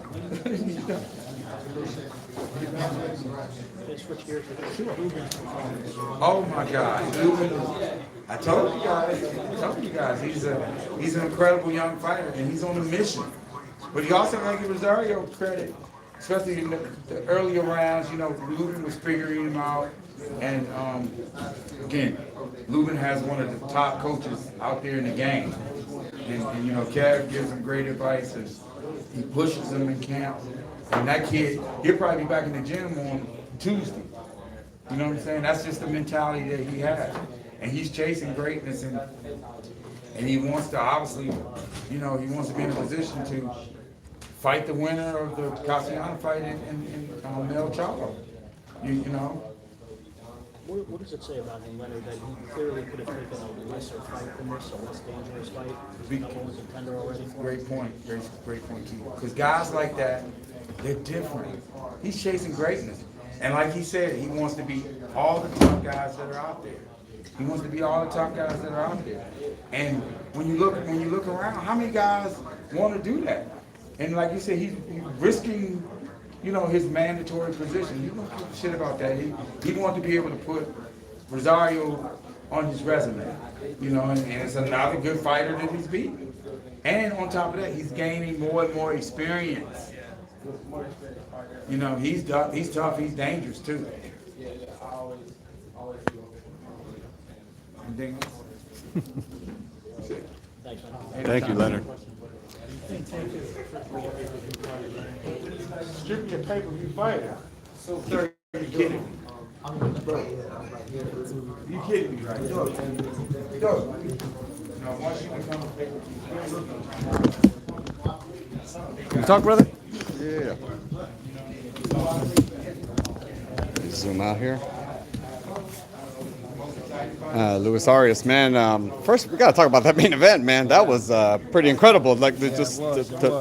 Oh my God, I told you guys, he's an incredible young fighter and he's on a mission. But he also got to give Rosario credit, especially in the earlier rounds. You know, Lubin was figuring him out, and again, Lubin has one of the top coaches out there in the game, and you know, Kev gives him great advice and he pushes him in camp. And that kid, he'll probably be back in the gym on Tuesday. You know what I'm saying? That's just the mentality that he has. And he's chasing greatness, and he wants to obviously, you know, he wants to be in a position to fight the winner of the Cassiano fight in Mel Chavo. You know? What does it say about him, Leonard, that he clearly could have taken a lesser fight than this, a less dangerous fight? No one was a contender already for him? Great point, great point, Keith. Because guys like that, they're different. He's chasing greatness. And like he said, he wants to be all the top guys that are out there. He wants to be all the top guys that are out there. And when you look around, how many guys want to do that? And like you said, he's risking, you know, his mandatory position. He don't give a shit about that. He wants to be able to put Rosario on his resume. You know, and it's another good fighter that he's beaten. And on top of that, he's gaining more and more experience. You know, he's tough, he's dangerous too. Thank you, Leonard. Strictly a pay-per-view fighter. So, sir, you kidding me? You kidding me, right? Yo. Now, once you become a pay-per-view, Can you talk, brother? Yeah. Zoom out here. Luis Arias, man. First, we gotta talk about that main event, man. That was pretty incredible. Like,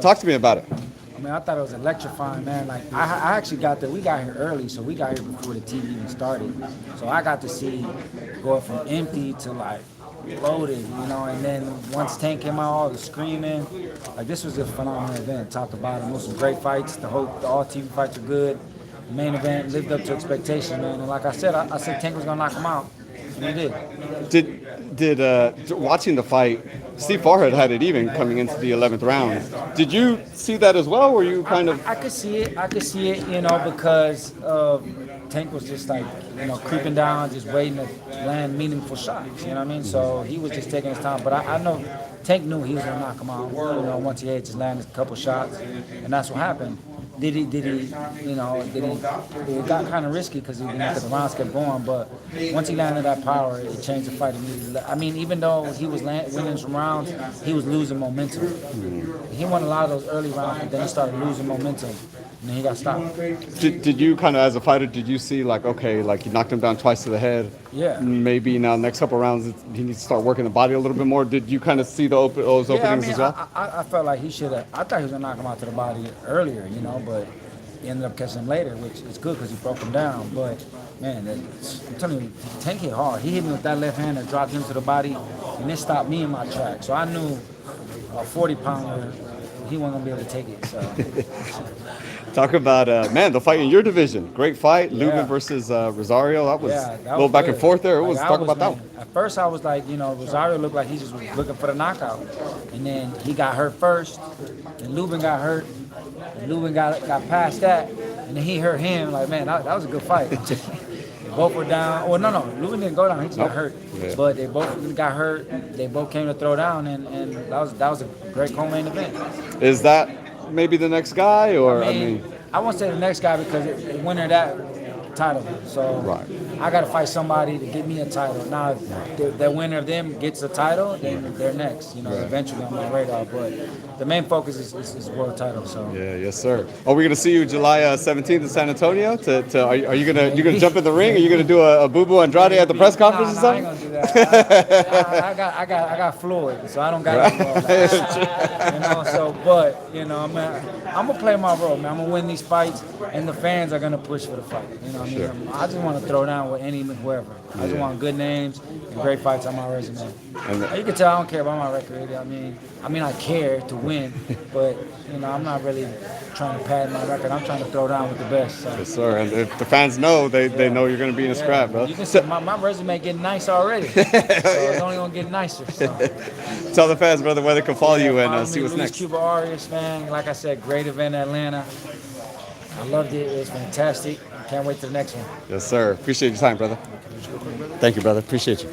talk to me about it. I mean, I thought it was electrifying, man. Like, I actually got there. We got here early, so we got here before the TV even started. So I got to see going from empty to like loaded, you know. And then once Tank came out, all the screaming. Like, this was a phenomenal event, top to bottom. It was some great fights. The all TV fights were good. The main event lived up to expectations, man. And like I said, I said Tank was gonna knock him out, and he did. Did watching the fight, Steve Farhad had it even coming into the 11th round. Did you see that as well? Were you kind of? I could see it, you know, because Tank was just like, you know, creeping down, just waiting to land meaningful shots. You know what I mean? So he was just taking his time. But I know Tank knew he was gonna knock him out. You know, once he had just landed a couple shots, and that's what happened. Did he, you know, it got kind of risky because the rounds kept going, but once he landed that power, it changed the fight immediately. I mean, even though he was winning some rounds, he was losing momentum. He won a lot of those early rounds, but then he started losing momentum, and then he got stopped. Did you kind of, as a fighter, did you see like, okay, like you knocked him down twice to the head? Yeah. Maybe now next couple of rounds he needs to start working the body a little bit more. Did you kind of see those openings as well? I felt like he should have. I thought he was gonna knock him out to the body earlier, you know, but he ended up catching him later, which is good because he broke him down. But man, I'm telling you, Tank hit hard. He hit me with that left hand that dropped him to the body, and it stopped me in my track. So I knew a 40-pounder he wasn't gonna be able to take it. So. Talk about, man, the fight in your division. Great fight. Yeah. Lubin versus Rosario. That was Yeah, a that little was back good. and forth there. It Like, was, I talk was, about that man, one. At first, I was like, Rosario looked like he just was looking for the knockout. And then he got hurt first, and Lubin got hurt, and Lubin got past that, and then he hurt him. Like, man, that was a good fight. Both were down. Well, no, Lubin didn't go down. He just got hurt. Yeah. But they both got hurt. They both came to throw down, and that was a great co-main event. Is that maybe the next guy, or I mean I won't say the next guy because the winner of that title. So Right. I got to fight somebody to get me a title. Now, if the winner of them gets a title, then they're next. You know, Right. eventually on my radar. But the main focus is world title. So. Yeah, yes, sir. Are we gonna see you July 17th in San Antonio? Are you gonna jump in the ring? Are you gonna do a Boo Boo Andrade at the press conference or Nah, I ain't something? gonna do that. I got Floyd, so I don't got to do all that. You know, so but I'm gonna play my role, man. I'm gonna win these fights, and the fans are gonna push for the fight. You know what I mean? Sure. I just want to throw down with whoever. I just Yeah. want good names and great fights on my resume. And You can tell I don't care about my record. I mean I care to win, but I'm not really trying to pad my record. I'm trying to throw down with the best. So. Yes, sir. And if the fans know, they know you're gonna be in a scrap, bro. You can see my resume getting nice already. So it's only gonna get nicer. So. Tell the fans, brother, where they can follow you and Follow see me, what's Luis next. Cuba Arias, man. Like I said, great event in Atlanta. I loved it. It was fantastic. Can't wait to the next one. Yes, sir. Appreciate your time, brother. Thank you, brother. Appreciate you.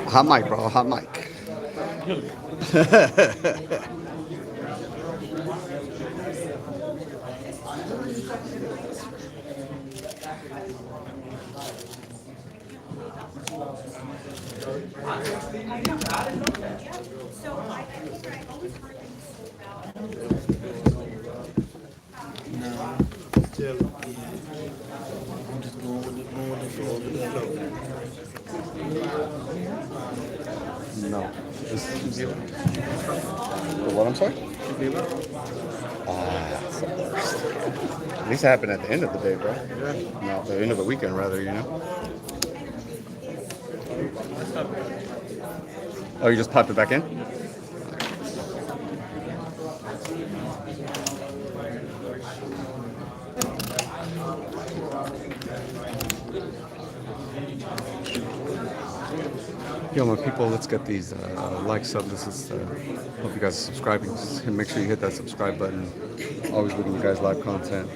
Hot mic, bro. Hot mic. No. What, I'm sorry? That's the worst. At least it happened at the end of the day, bro. No, the end of the weekend, rather, Oh, you just popped it back in? Yo, my people, let's get these likes up. This is, hope you guys are subscribing. Just make sure you hit that subscribe button. Always giving you guys live content.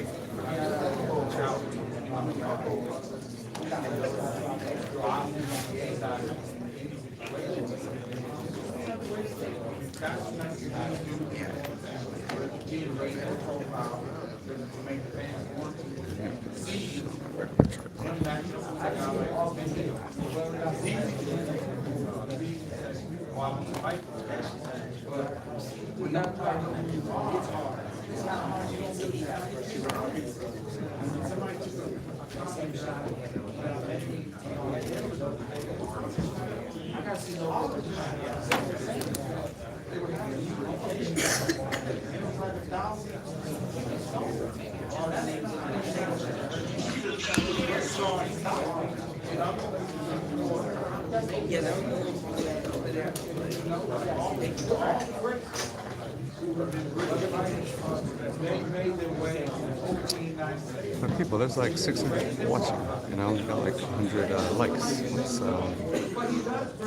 My people, there's like 600 watching, and I only got like 100 likes. So,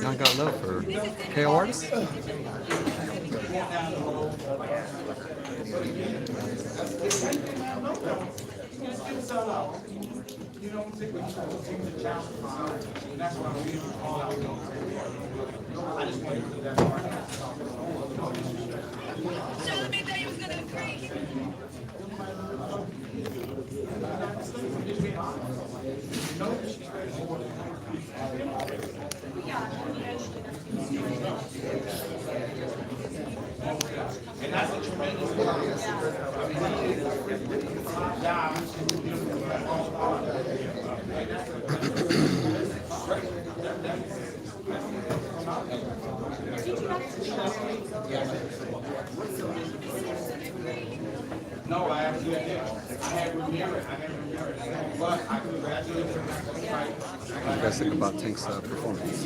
y'all got love for KO artists? No, I actually did. I had Ramirez, but I congratulate him. What do you guys think about Tank's performance?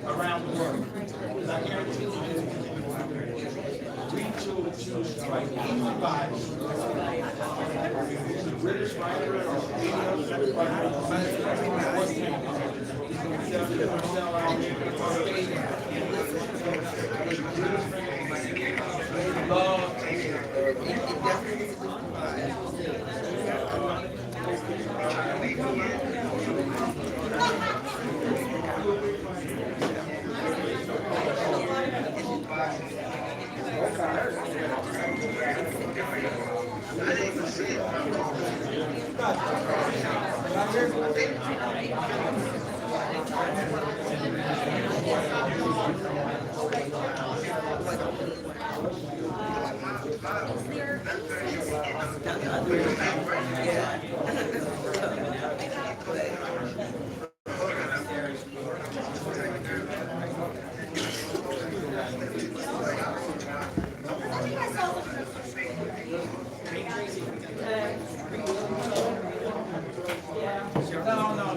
Around the world. Because I guarantee you, we choose to like anybody. The British writer or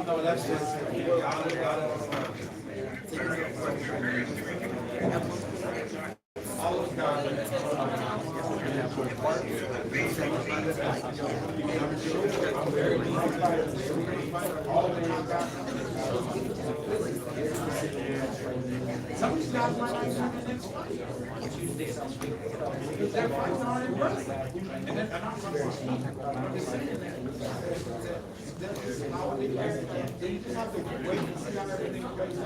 No, that's just. All those Some of these guys might not be in the next fight. Because their fights aren't in wrestling. And then, I'm not just saying that. Then you just have to wait and see how everything plays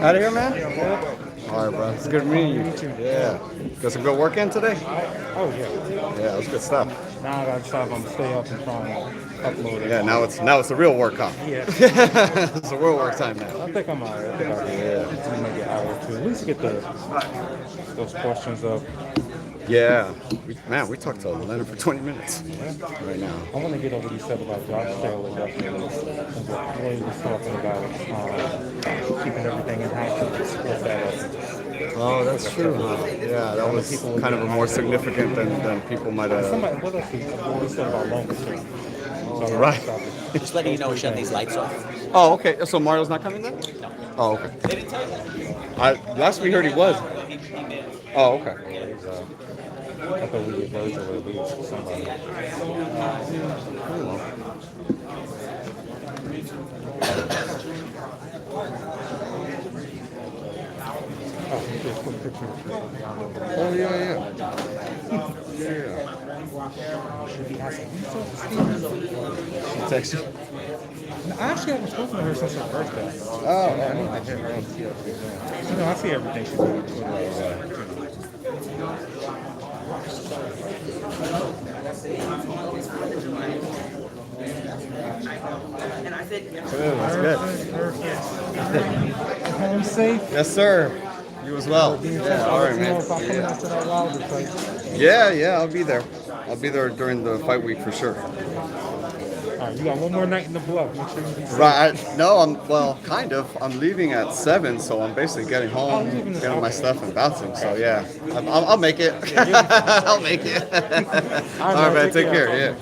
Out of here, man? All right, bro. It's good meeting you. Yeah. Got some good work in today? Oh, yeah. Yeah, it was good stuff. Now I gotta try to stay up and try and upload it. Yeah, now it's the real workout. Yeah. It's the real work time now. I think I'm alright. I think I'll get maybe an hour or two. At least get those questions up. Yeah. We talked to Leonard for 20 minutes right now. I want to get over these stuff about Josh Taylor, definitely. And what William was talking about, keeping everything in house and split that up. Oh, that's true. Yeah, that was kind of a more significant than people might have. Somebody, what else we said about longer term? So Right. Just letting you know, we shut these lights off. Oh, okay. So Mario's not coming then? No. Oh, okay. They didn't tell you? Last we heard he was. He did. Oh, okay. I thought we get Virgil at least somebody. Oh, yeah. Yeah. She texted you? I actually haven't spoken to her since her birthday. Oh, I need to hit her up and see how she's doing. You know, I see everything she's doing. And I said, That's good. home safe. Yes, sir. You as well. Yeah, all right, man. If I'm coming out to that Wilder fight. Yeah, I'll be there. I'll be there during the fight week for sure. All right, you got one more night in the bluff. Make sure you be safe. Right. No, kind of. I'm leaving at 7, so I'm basically getting home, getting my stuff and bouncing. So yeah, I'll make it. I'll make it. All right, man. Take care. Yeah.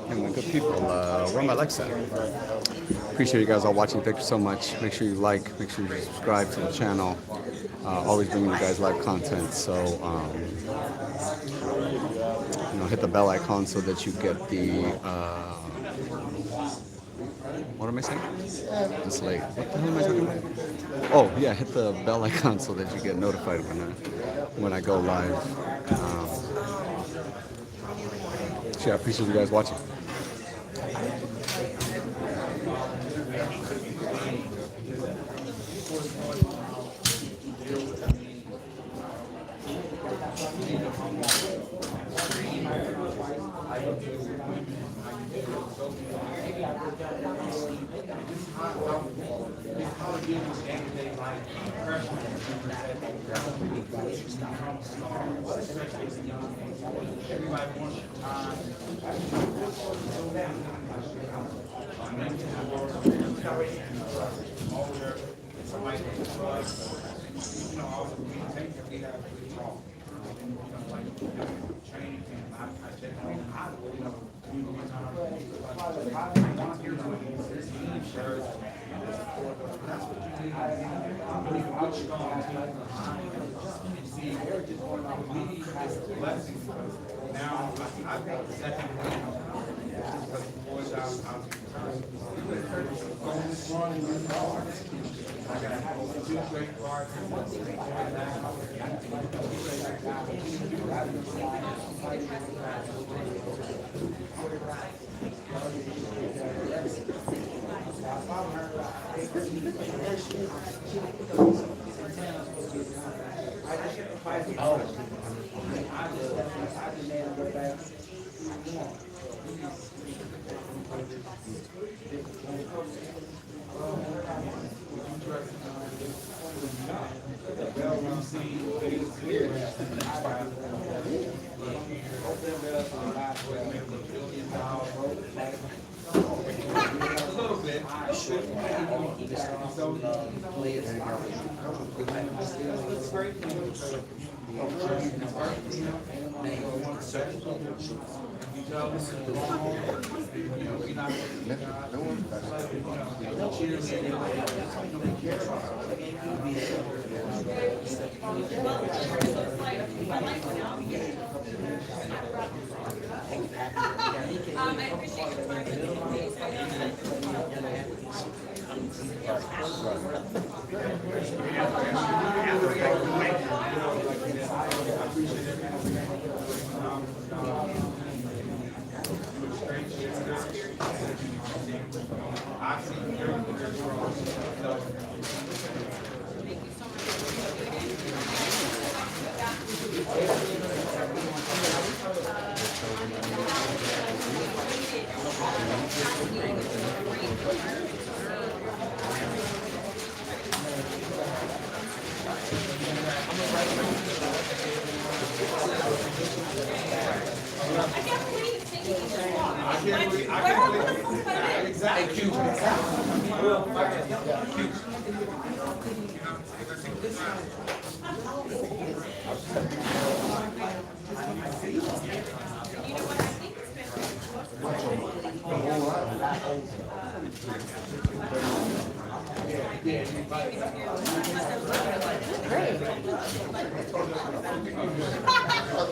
Hey, my good people, where are my likes at? Appreciate you guys all watching. Thank you so much. Make sure you like, make sure you subscribe to the channel. Always bringing you guys live content. So, hit the bell icon so that you get the, what am I saying? It's late. What the hell am I talking about? Oh, yeah, hit the bell icon so that you get notified when I go live. So yeah, I appreciate you guys watching.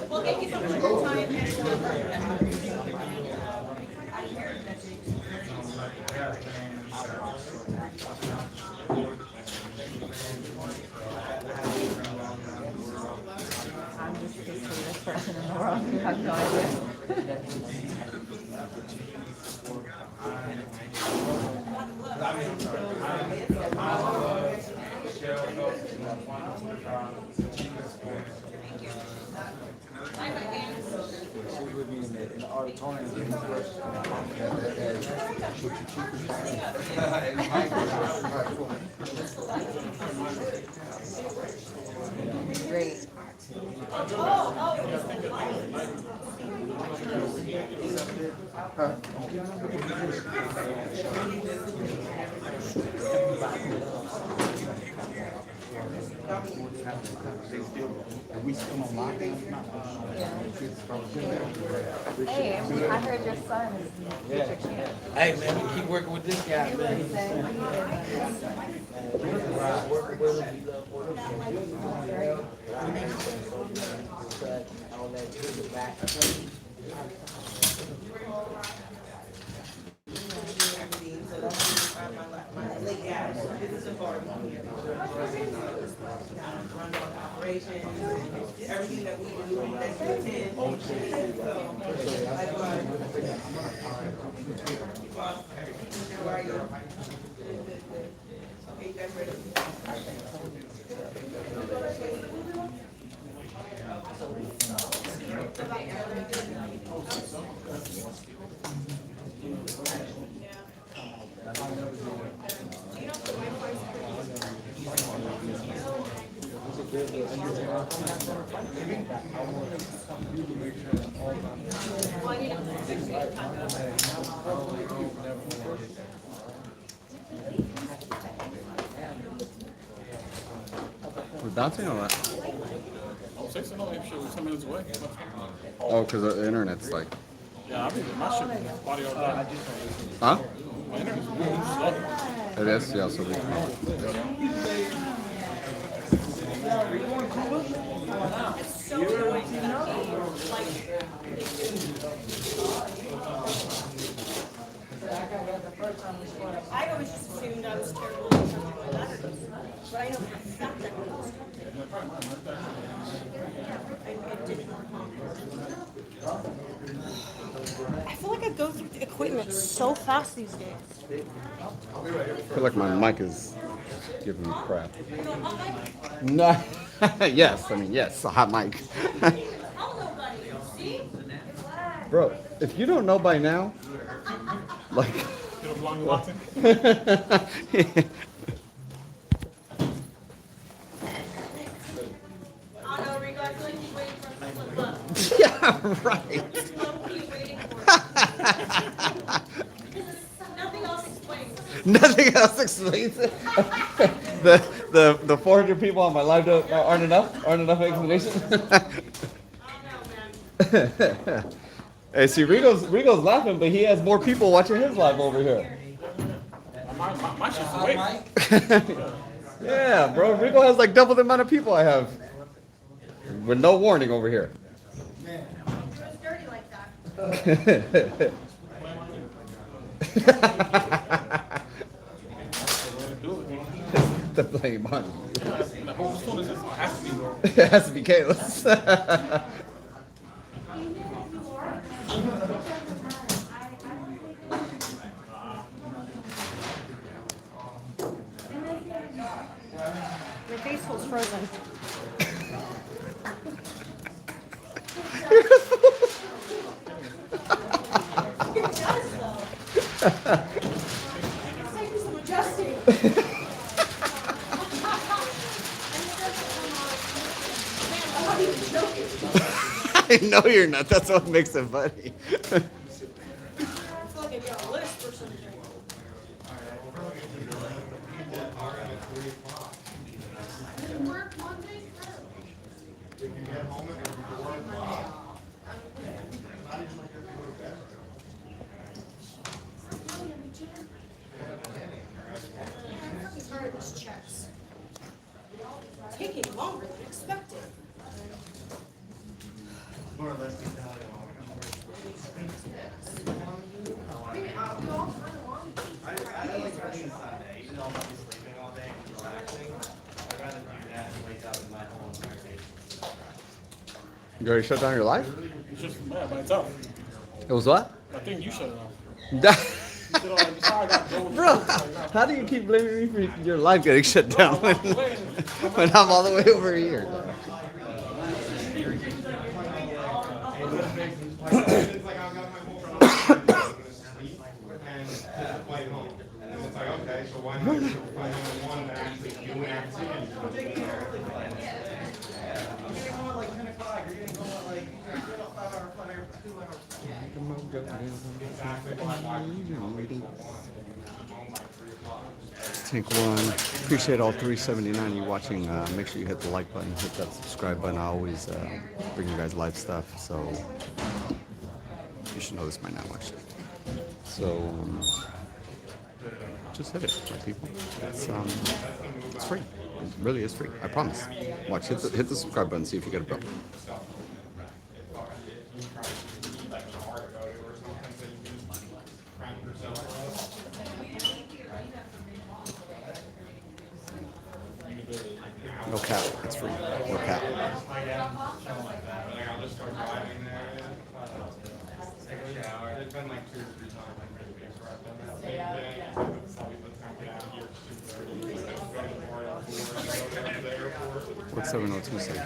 Well, thank you so much for your time. I'm just the sweetest person in the world. You have no idea. She would be in the auditorium. Great. Hey, I heard your son is future champ. Hey, man, we keep working with this guy, man. Everything that we do, that you attend. How are you? Okay, you guys ready? We're bouncing or what? Oh, 6 and 0, shit, we're 10 minutes away. Oh, because the internet's like, Yeah, I mean, my shit, body all day. huh? My internet's really slow. It is, yeah, so we. I always just assumed I was terrible at letters, but I know for a fact that I was. I didn't. I feel like I go through the equipment so fast these days. I feel like my mic is giving me crap. No, yes, I mean, yes, a hot mic. Bro, if you don't know by now, like. You don't belong to Watson? Yeah, right. Nothing else explains. Nothing else explains it. The 400 people on my live aren't enough? Aren't enough explanation? Hey, see, Rigo's laughing, but he has more people watching his live over here. My shit's away. Yeah, bro, Rigo has like double the amount of people I have. With no warning over here. It's dirty like that. The blame on you. The whole school is just, has to be. It has to be Kayla's. Your face feels frozen. I know you're not. That's what makes it funny. Taking longer than expected. You already shut down your live? It's just yeah, by itself. It was what? I think you shut it off. Bro, how do you keep blaming me for your live getting shut down when I'm all the way over here? Tank one. Appreciate all 379 you watching. Make sure you hit the like button, hit that subscribe button. I always bring you guys live stuff, so you should know this by now, actually. So just hit it, my people. It's free. It really is free. I promise. Watch. Hit the subscribe button. See if you get a bill. No cap. It's free. No cap. What's 702 say?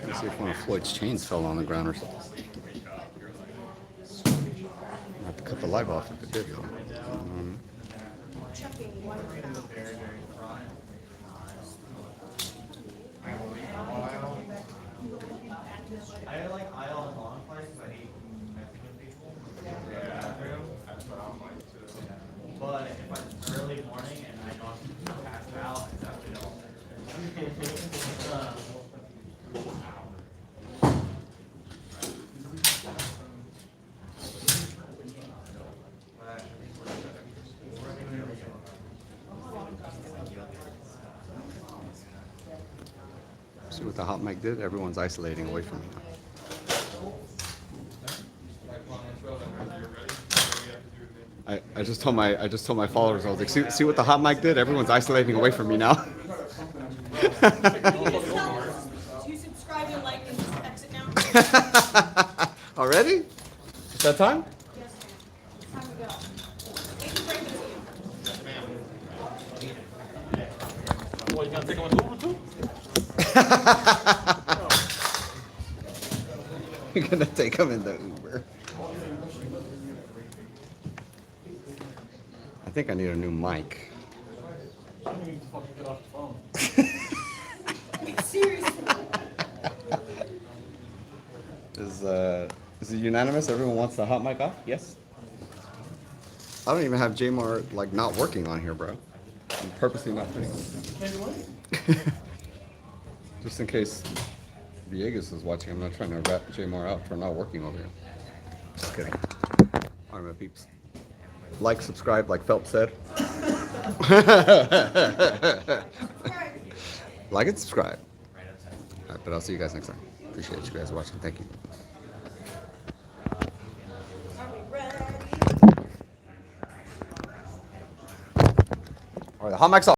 Let's see if one of Floyd's chains fell on the ground or something. I have to cut the live off if it did, though. I like aisle and long places. I hate Mexican people. That's what I'm like too. But if it's early morning and I know I'm passed out, I definitely don't. See what the hot mic did? Everyone's isolating away from me now. I just told my followers, I was like, see what the hot mic did? Everyone's isolating away from me now. Do you subscribe and like and just exit now? Already? Is that time? Yes, ma'am. It's time to go. Thank you very much. Well, you gonna take him on Uber too? You're gonna take him in the Uber. I think I need a new mic. I need to fucking get off the phone. Seriously. Is it unanimous? Everyone wants the hot mic off? Yes? I don't even have Jamar like not working on here, bro. I'm purposely not putting it. Just in case Villegas is watching, I'm not trying to rat Jamar out for not working over here. Just kidding. All right, my peeps. Like, subscribe, like Phelps said. Like and subscribe. All right, but I'll see you guys next time. Appreciate you guys watching. Thank you. All right, the hot mic's off.